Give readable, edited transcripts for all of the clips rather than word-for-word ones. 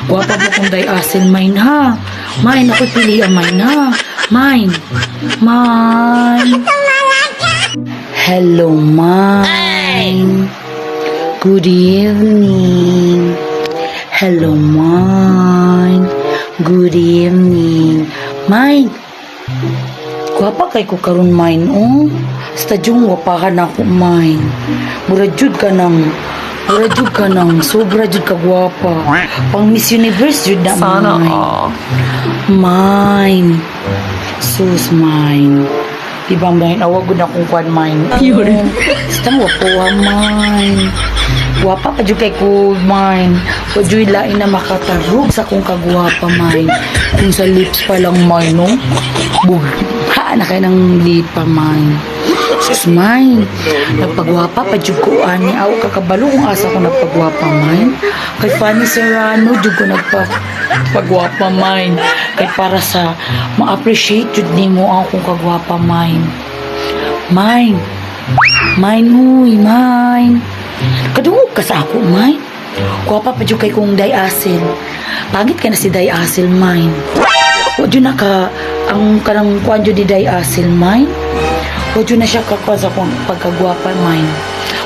Guwapa po kung day asin mine ha. Mine, ako pili ang mine ha. Mine. Mine. Hello, mine. Good evening. Hello, mine. Good evening. Mine. Guwapa kay ko karon mine, oh. Stadyong wapahan ako mine. Mura jud ka ng sobra jud ka guwapa. Pang Miss Universe jud na Sana mine. Mine. Sus mine. Diba mine? Awag na kung kwan mine. Yun. Stang wapuha mine. Guwapa pa jud kay ko mine. Wajoy lain na makatarog sa kong kagwapa mine. Kung sa lips pa lang mine, no? Bugha na kayo ng lipa mine. Sus mine. Nagpagwapa pa jud ko ani. Aw kakabalo kung asa ko nagpagwapa mine. Kay Fanny Serrano jud ko nagpagwapa mine. Kay para sa ma-appreciate jud nimo ang akong kagwapa mine. Mine. Mine huy, mine. Kadungog ka sa ako, mine. Guwapa pa jud kay kong day asil. Pangit ka na si day asil, mine. Wadyo na ka ang kanang kuan jud di day asil, mine. Wadyo na siya kakwa sa kong pagkagwapa, mine.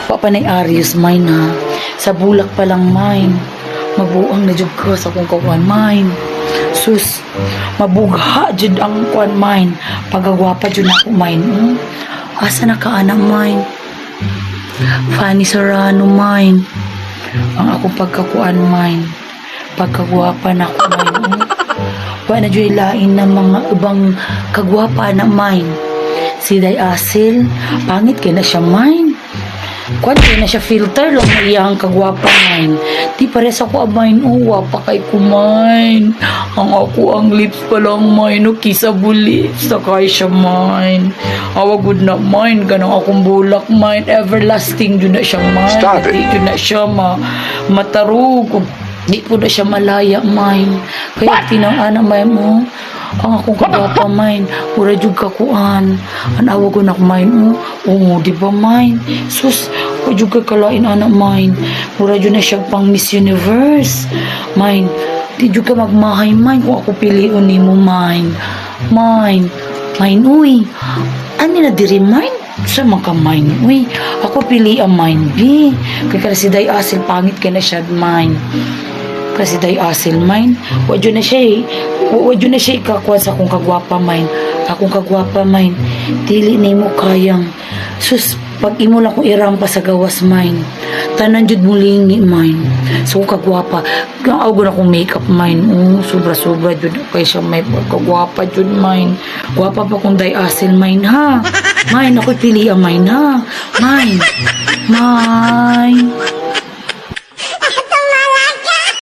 Wa pa nay Arius, mine ha. Sa bulak pa lang, mine. Mabuang na jud ka sa kong kawan, mine. Sus, mabugha jud ang kuan mine. Pagagwapa jud ako mine. Asa na ka anak mine? Fanny Serrano mine. Ang akong pagkakuan mine. Pagkagwapa na ako mine. Wa na jud lain na mga ibang kagwapa na mine. Si Day Asil, pangit kay na siya mine. Kuan kay na siya filter lang na iyang kagwapa mine. Di pares ako mine, wapa kay kumain. Ang ako ang lips pa lang mine, kisa bulips na kay siya mine. Awagod na mine, ganang akong bulak mine, everlasting dun na siya mine. Stop it. Di dun na siya matarog. Di po na siya malaya mine. Kaya tinang-ana mine mo. Ang akong kagwapa mine, pura jud kakuan. Ang awag ko na mine, di ba mine? Sus, o jud ka kalain anak mine. Pura jud na siya pang Miss Universe. Mine, di jud ka magmahay mine kung ako piliun nimo mine. Mine, uy. Ani na diri mine? Sa mga mine, uy. Ako pili ang mine, B. Kaya si Day Asil, pangit ka na siya mine. Kasi Day Asil mine, wadyo na siya ikakuha sa akong kagwapa mine. Akong kagwapa mine, dili na mo kayang. Sus, pag imo lang kong irampa sa gawas mine, tanan jud mulingi mine. So kagwapa, awgo na akong makeup mine. Sobra-sobra jud kay siya may kagwapa jud mine. Gwapa pa kung Day Asil mine ha. Mine, ako pili ang mine ha. Mine.